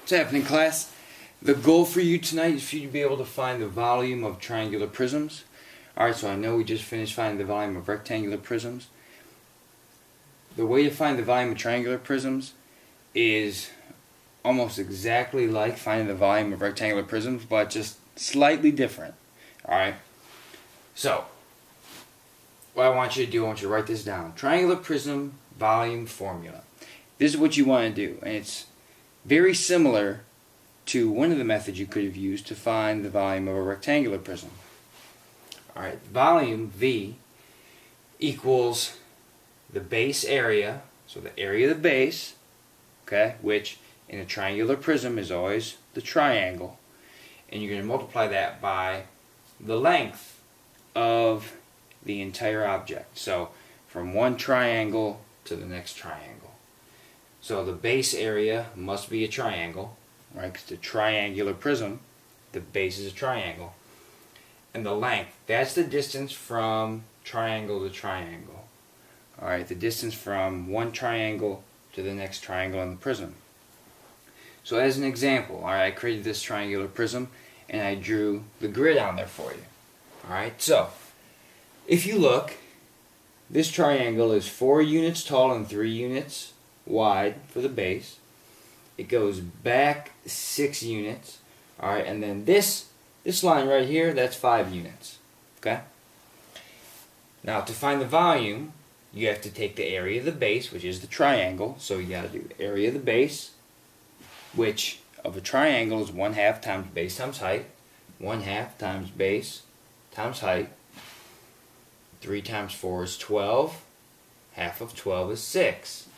What's happening, class? The goal for you tonight is for you to be able to find the volume of triangular prisms. Alright, so I know we just finished finding the volume of rectangular prisms. The way to find the volume of triangular prisms is almost exactly like finding the volume of rectangular prisms, but just slightly different. Alright? So, what I want you to do, I want you to write this down. Triangular prism volume formula. This is what you want to do, and it's very similar to one of the methods you could have used to find the volume of a rectangular prism. Alright, volume, V, equals the base area, so the area of the base, okay, which in a triangular prism is always the triangle, and you're going to multiply that by the length of the entire object. So, from one triangle to the next triangle. So the base area must be a triangle, right? Because the triangular prism, the base is a triangle. And the length, that's the distance from triangle to triangle. Alright, the distance from one triangle to the next triangle in the prism. So as an example, alright, I created this triangular prism and I drew the grid on there for you. Alright, so if you look, this triangle is 4 units tall and 3 units wide for the base. It goes back 6 units. Alright, and then this line right here, that's 5 units. Okay? Now to find the volume, you have to take the area of the base, which is the triangle. So you gotta do area of the base, which of a triangle is 1/2 times base times height. 1/2 times base times height. 3 times 4 is 12. Half of 12 is 6.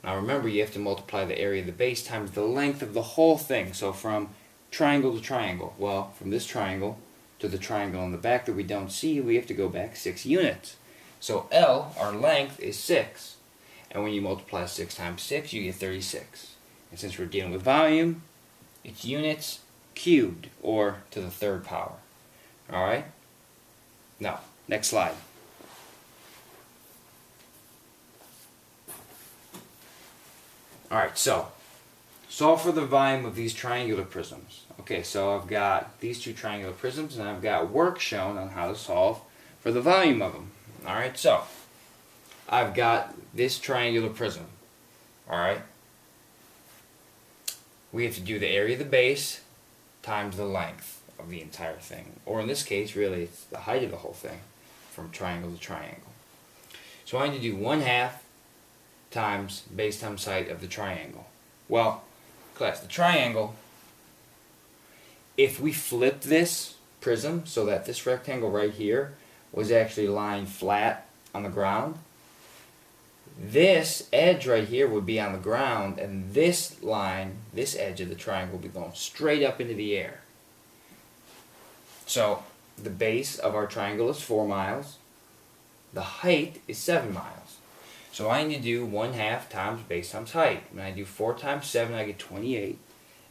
Now remember, you have to multiply the area of the base times the length of the whole thing. So from triangle to triangle, well, from this triangle to the triangle on the back that we don't see, we have to go back 6 units. So L, our length, is 6. And when you multiply 6 times 6, you get 36. And since we're dealing with volume, it's units cubed, or to the 3rd power. Alright? Now, next slide. Alright, so solve for the volume of these triangular prisms. Okay, so I've got these 2 triangular prisms and I've got work shown on how to solve for the volume of them. Alright, so I've got this triangular prism. Alright, we have to do the area of the base times the length of the entire thing. Or in this case, really, it's the height of the whole thing from triangle to triangle. So I need to do 1/2 times base times height of the triangle. Well, class, the triangle, if we flip this prism so that this rectangle right here was actually lying flat on the ground, this edge right here would be on the ground, and this line, this edge of the triangle, would be going straight up into the air. So the base of our triangle is 4 miles. The height is 7 miles. So I need to do 1/2 times base times height. When I do 4 times 7, I get 28.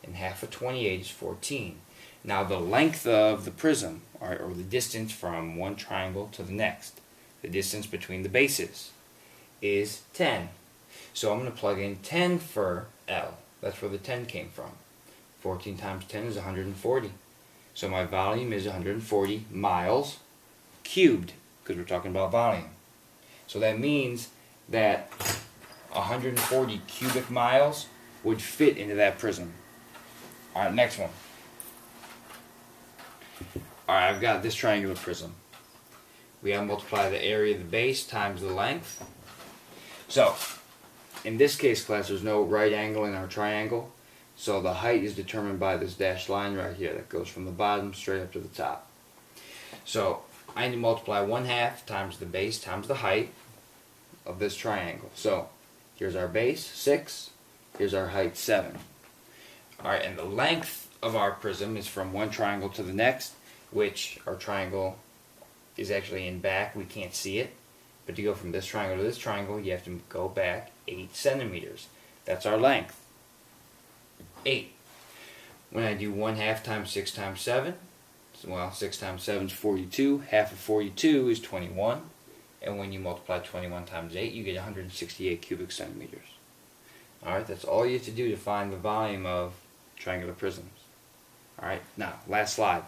And half of 28 is 14. Now the length of the prism, or the distance from one triangle to the next, the distance between the bases, is 10. So I'm going to plug in 10 for L. That's where the 10 came from. 14 times 10 is 140. So my volume is 140 miles cubed, because we're talking about volume. So that means that 140 cubic miles would fit into that prism. Alright, next one. Alright, I've got this triangular prism. We have to multiply the area of the base times the length. So, in this case, class, there's no right angle in our triangle. So the height is determined by this dashed line right here that goes from the bottom straight up to the top. So I need to multiply 1/2 times the base times the height of this triangle. So here's our base, 6. Here's our height, 7. Alright, and the length of our prism is from one triangle to the next, which our triangle is actually in back. We can't see it. But to go from this triangle to this triangle, you have to go back 8 centimeters. That's our length. 8. When I do 1/2 times 6 times 7, well, 6 times 7 is 42. Half of 42 is 21. And when you multiply 21 times 8, you get 168 cubic centimeters. Alright, that's all you have to do to find the volume of triangular prisms. Alright, now, last slide.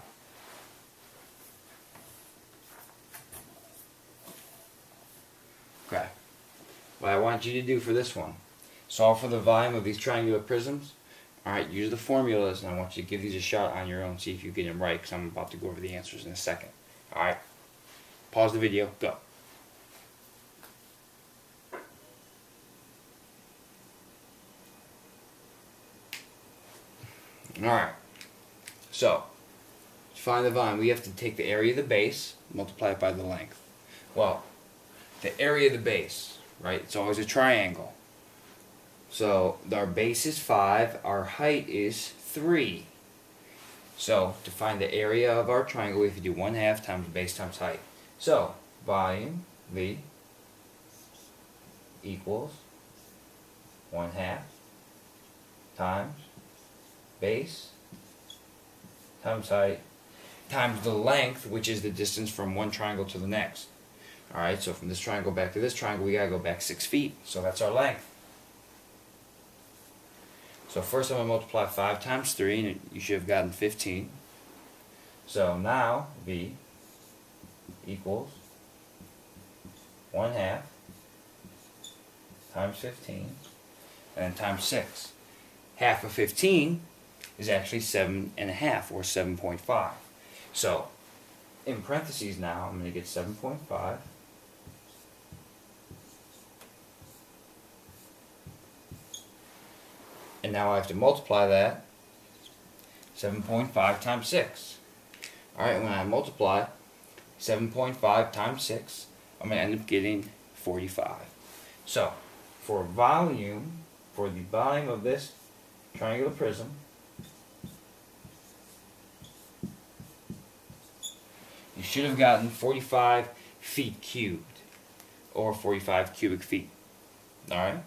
Okay. What I want you to do for this one, solve for the volume of these triangular prisms. Alright, use the formulas, and I want you to give these a shot on your own, see if you get them right, because I'm about to go over the answers in a second. Alright, pause the video, go. Alright, so, to find the volume, we have to take the area of the base, multiply it by the length. Well, the area of the base, right, it's always a triangle. So, our base is 5, our height is 3. So, to find the area of our triangle, we have to do 1/2 times base times height. So, volume, V, equals 1/2 times base times height times the length, which is the distance from one triangle to the next. Alright, so from this triangle back to this triangle, we gotta go back 6 feet. So that's our length. So first I'm going to multiply 5 times 3, and you should have gotten 15. So now V equals 1/2 times 15, and then times 6. Half of 15 is actually 7.5, or 7.5. So, in parentheses now, I'm going to get 7.5 and now I have to multiply that 7.5 times 6. Alright, when I multiply 7.5 times 6, I'm going to end up getting 45. So, for volume, for the volume of this triangular prism, you should have gotten 45 feet cubed, or 45 cubic feet. Alright?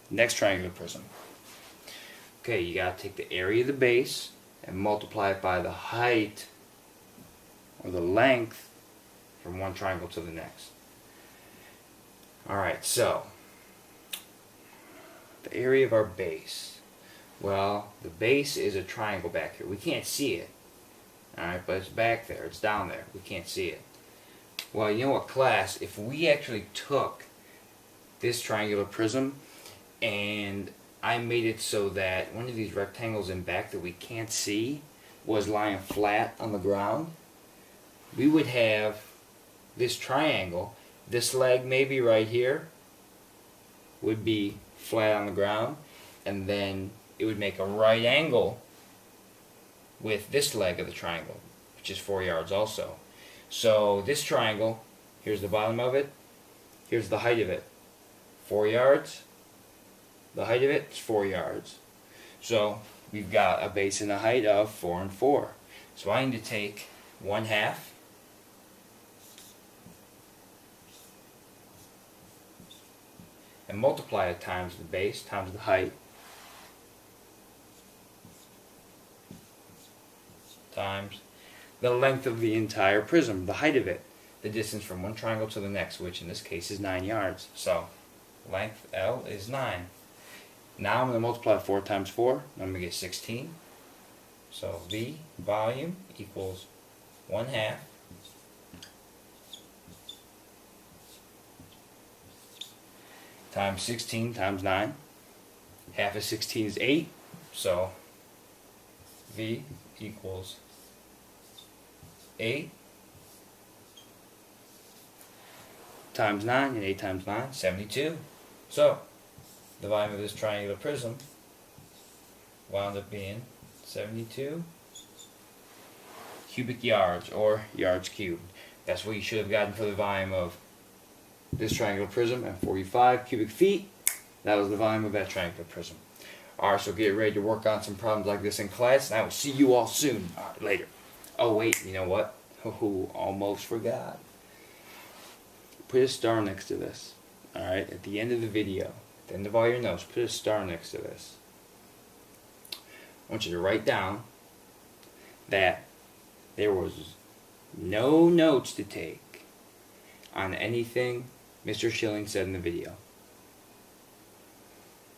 Next triangular prism. Okay, you gotta take the area of the base and multiply it by the height, or the length, from one triangle to the next. Alright, so, the area of our base. Well, the base is a triangle back here. We can't see it. Alright, but it's back there. It's down there. We can't see it. Well, you know what, class? If we actually took this triangular prism and I made it so that one of these rectangles in back that we can't see was lying flat on the ground, we would have this triangle. This leg maybe right here would be flat on the ground, and then it would make a right angle with this leg of the triangle, which is 4 yards also. So this triangle, here's the bottom of it, here's the height of it, 4 yards. The height of it is 4 yards. So we've got a base and a height of 4 and 4. So I need to take 1/2 and multiply it times the base times the height times the length of the entire prism, the height of it, the distance from one triangle to the next, which in this case is 9 yards. So length L is 9. Now I'm going to multiply 4 times 4, and I'm going to get 16. So V, volume, equals 1/2 times 16 times 9. Half of 16 is 8, so V equals 8 times 9, and 8 times 9, 72. So the volume of this triangular prism wound up being 72 cubic yards, or yards cubed. That's what you should have gotten for the volume of this triangular prism, and 45 cubic feet. That was the volume of that triangular prism. Alright, so get ready to work on some problems like this in class, and I will see you all soon. Alright, later. Oh wait, you know what? Oh, almost forgot. Put a star next to this. Alright, at the end of the video, at the end of all your notes, put a star next to this. I want you to write down that there was no notes to take on anything Mr. Schilling said in the video.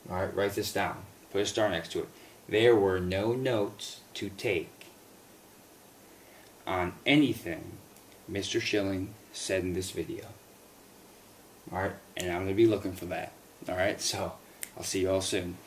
Alright, write this down. Put a star next to it. there were no notes to take on anything Mr. Schilling said in this video. Alright, and I'm going to be looking for that. Alright, so I'll see you all soon.